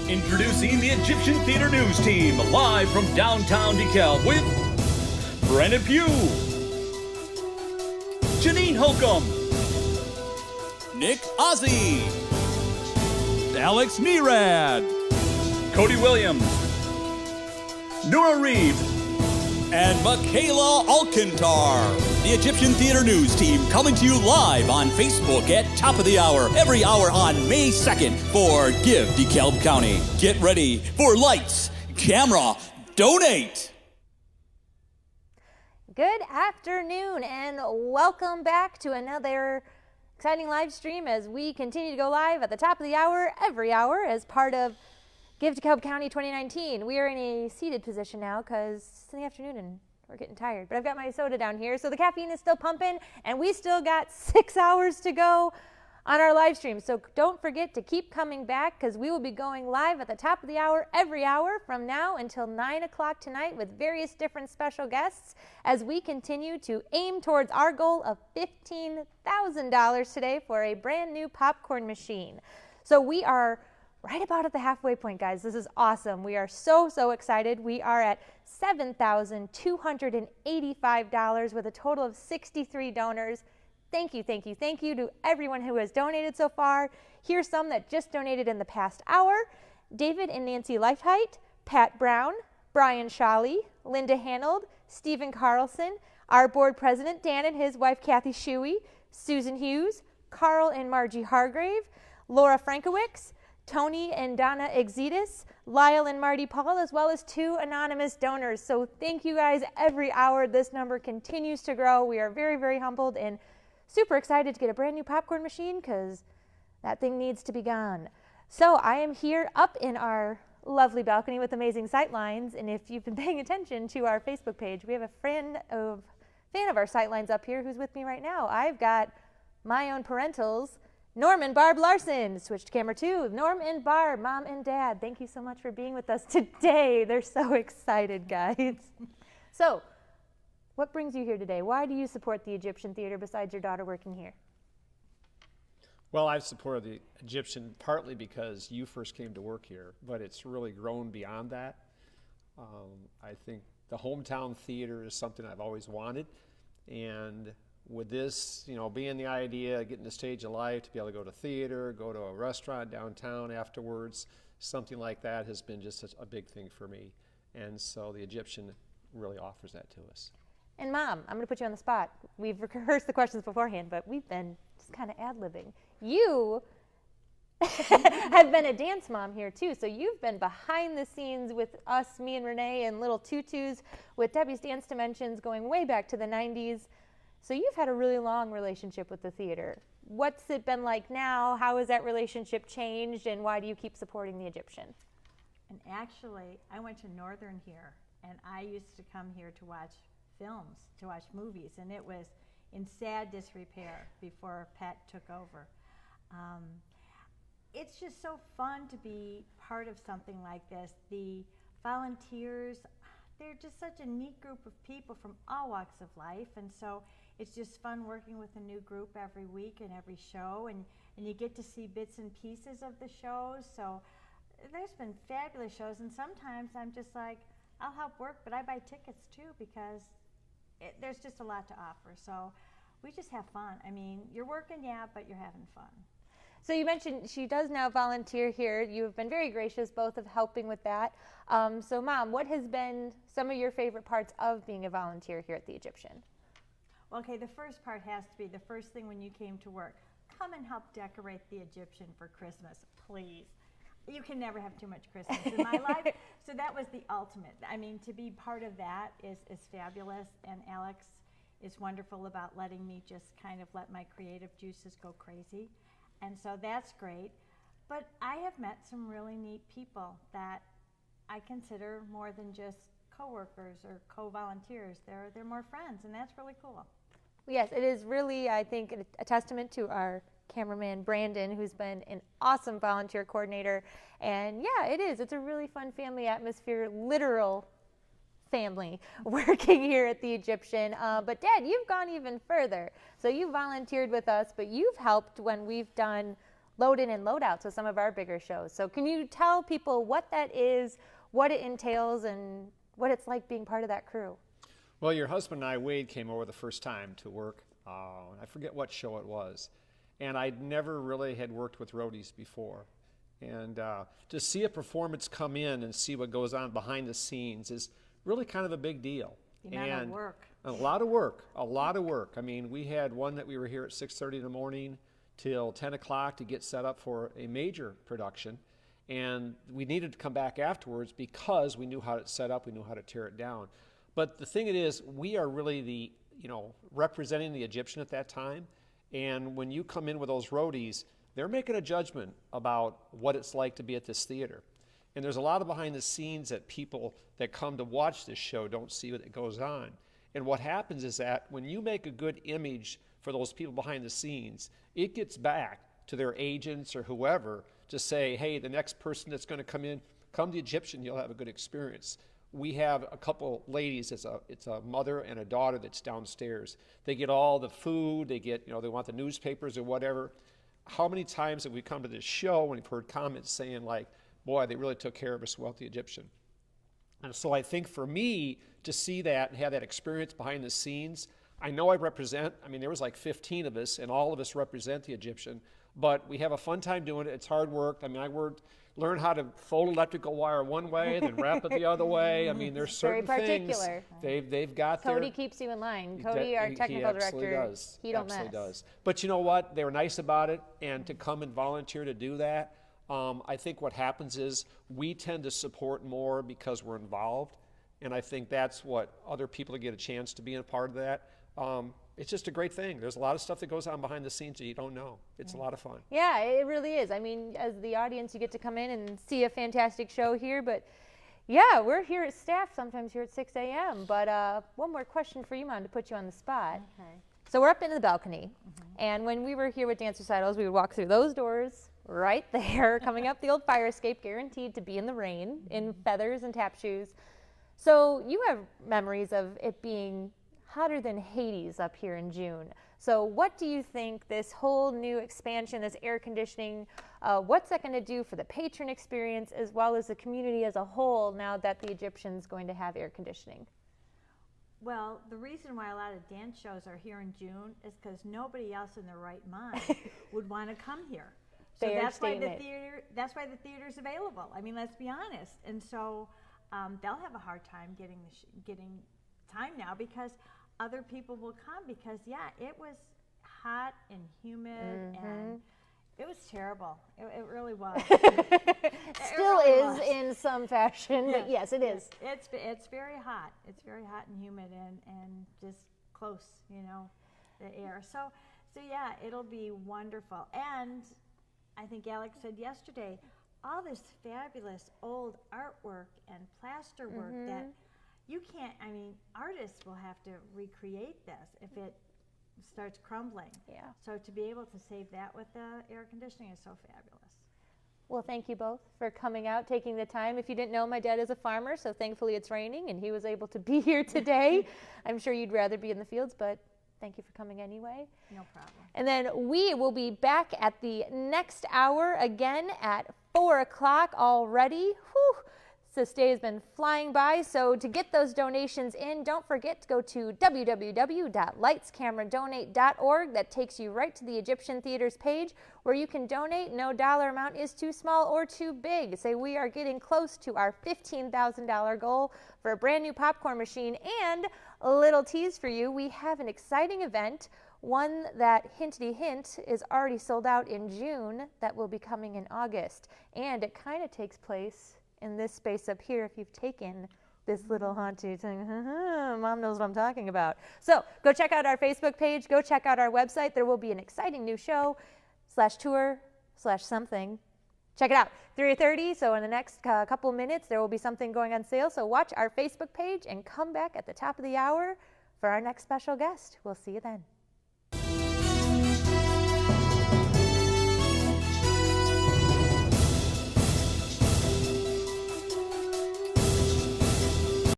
Introducing the Egyptian Theater News Team, live from downtown DeKalb with Brennan Pugh, Janine Holcomb, Nick Ozzie, Alex Nerad, Cody Williams, Nora Reeve, and Michaela Alcantar. The Egyptian Theater News Team coming to you live on Facebook at top of the hour, every hour on May 2nd for Give DeKalb County. Get ready for lights, camera, donate. Good afternoon and welcome back to another exciting live stream as we continue to go live at the top of the hour, every hour, as part of Give DeKalb County 2019. We are in a seated position now because it's in the afternoon and we're getting tired. But I've got my soda down here, so the caffeine is still pumping, and we still got 6 hours to go on our live stream. So don't forget to keep coming back because we will be going live at the top of the hour every hour from now until 9 o'clock tonight with various different special guests as we continue to aim towards our goal of $15,000 today for a brand new popcorn machine. So we are right about at the halfway point, guys. This is awesome. We are so excited. We are at $7,285 with a total of 63 donors. Thank you to everyone who has donated so far. Here's some that just donated in the past hour. David and Nancy Leifheit, Pat Brown, Brian Shawley, Linda Hanold, Stephen Carlson, our board president Dan and his wife Kathy Shuey, Susan Hughes, Carl and Margie Hargrave, Laura Frankowicz, Tony and Donna Exidis, Lyle and Marty Paul, as well as 2 anonymous donors. So thank you guys every hour. This number continues to grow. We are very humbled and super excited to get a brand new popcorn machine because that thing needs to be gone. So I am here up in our lovely balcony with amazing sight lines. And if you've been paying attention to our Facebook page, we have a fan of our sight lines up here who's with me right now. I've got my own parentals, Norm and Barb Larson. Switch to camera 2. Norm and Barb, mom and dad, thank you so much for being with us today. They're so excited, guys. So, what brings you here today? Why do you support the Egyptian Theater besides your daughter working here? Well, I've supported the Egyptian partly because you first came to work here, but it's really grown beyond that. I think the hometown theater is something I've always wanted, and with this, being the idea, getting the stage of life, to be able to go to theater, go to a restaurant downtown afterwards, something like that has been just such a big thing for me. And so the Egyptian really offers that to us. And Mom, I'm going to put you on the spot. We've rehearsed the questions beforehand, but we've been just kind of ad-libbing. You have been a dance mom here too, so you've been behind the scenes with us, me and Renee, and Little Tutus with Debbie's Dance Dimensions going way back to the 90s. So you've had a really long relationship with the theater. What's it been like now? How has that relationship changed, and why do you keep supporting the Egyptian? And actually, I went to Northern here, and I used to come here to watch films, to watch movies, and it was in sad disrepair before Pat took over. It's just so fun to be part of something like this. The volunteers, they're just such a neat group of people from all walks of life, and so it's just fun working with a new group every week and every show, and you get to see bits and pieces of the shows. So there's been fabulous shows, and sometimes I'm just like, I'll help work, but I buy tickets too because there's just a lot to offer. So we just have fun. I mean, you're working, yeah, but you're having fun. So you mentioned she does now volunteer here. You have been very gracious, both of helping with that. So Mom, what has been some of your favorite parts of being a volunteer here at the Egyptian? Well, okay, the first part has to be the first thing when you came to work. Come and help decorate the Egyptian for Christmas, please. You can never have too much Christmas in my life. So that was the ultimate. I mean, to be part of that is fabulous, and Alex is wonderful about letting me just kind of let my creative juices go crazy. And so that's great. But I have met some really neat people that I consider more than just co-workers or co-volunteers. They're more friends, and that's really cool. Yes, it is really, I think, a testament to our cameraman Brandon, who's been an awesome volunteer coordinator. And yeah, it is. It's a really fun family atmosphere, literal family working here at the Egyptian. But Dad, you've gone even further. So you volunteered with us, but you've helped when we've done load in and load outs with some of our bigger shows. So can you tell people what that is, what it entails, and what it's like being part of that crew? Well, your husband and I, Wade, came over the first time to work. I forget what show it was. And I'd never really had worked with roadies before. And to see a performance come in and see what goes on behind the scenes is really kind of a big deal. The amount of work. A lot of work, a lot of work. I mean, we had one that we were here at 6:30 in the morning till 10 o'clock to get set up for a major production. And we needed to come back afterwards because we knew how to set up, we knew how to tear it down. But the thing it is, we are really the, representing the Egyptian at that time. And when you come in with those roadies, they're making a judgment about what it's like to be at this theater. And there's a lot of behind the scenes that people that come to watch this show don't see what goes on. And what happens is that when you make a good image for those people behind the scenes, it gets back to their agents or whoever to say, hey, the next person that's going to come in, come to Egyptian, you'll have a good experience. We have a couple ladies, it's a mother and a daughter that's downstairs. They get all the food, they get, they want the newspapers or whatever. How many times have we come to this show and we've heard comments saying like, boy, they really took care of us well at the Egyptian. And so I think for me to see that and have that experience behind the scenes, I know I represent, there was like 15 of us and all of us represent the Egyptian, but we have a fun time doing it. It's hard work. I learned how to fold electrical wire one way, then wrap it the other way. There's certain things they've got there. Cody keeps you in line. Cody, our technical director, he don't mess. Does. But you know what? They were nice about it, and to come and volunteer to do that, I think what happens is we tend to support more because we're involved, and I think that's what other people get a chance to be a part of that. It's just a great thing. There's a lot of stuff that goes on behind the scenes that you don't know. It's a lot of fun. Yeah, it really is. As the audience, you get to come in and see a fantastic show here. But yeah, we're here at staff sometimes here at 6 a.m. But one more question for you, Mom, to put you on the spot. Okay. So we're up in the balcony. And when we were here with Dance Recitals, we would walk through those doors right there, coming up the old fire escape, guaranteed to be in the rain, in feathers and tap shoes. So you have memories of it being hotter than Hades up here in June. So what do you think this whole new expansion, this air conditioning, what's that going to do for the patron experience as well as the community as a whole now that the Egyptian's going to have air conditioning? Well, the reason why a lot of dance shows are here in June is because nobody else in their right mind would want to come here. So that's why the theater's available. Let's be honest. And so they'll have a hard time getting time now because other people will come because, it was hot and humid and it was terrible. It really was. Still is in some fashion, but yes, it is. It's very hot. It's very hot and humid and just close, the air. So yeah, it'll be wonderful. And I think Alex said yesterday, all this fabulous old artwork and plaster work that you can't, artists will have to recreate this if it starts crumbling. Yeah. So to be able to save that with the air conditioning is so fabulous. Well, thank you both for coming out, taking the time. If you didn't know, my dad is a farmer, so thankfully it's raining and he was able to be here today. I'm sure you'd rather be in the fields, but thank you for coming anyway. No problem. And then we will be back at the next hour again at 4 o'clock already. Whew. This day has been flying by, so to get those donations in, don't forget to go to www.lightscameradonate.org. That takes you right to the Egyptian Theater's page where you can donate. No dollar amount is too small or too big. Say we are getting close to our $15,000 goal for a brand new popcorn machine. And a little tease for you, we have an exciting event, one that, hintity hint, is already sold out in June that will be coming in August. And it kind of takes place in this space up here if you've taken this little haunted thing. Mom knows what I'm talking about. So go check out our Facebook page. Go check out our website. There will be an exciting new show /tour /something. Check it out. 3:30. So in the next couple of minutes, there will be something going on sale. So watch our Facebook page and come back at the top of the hour for our next special guest. We'll see you then.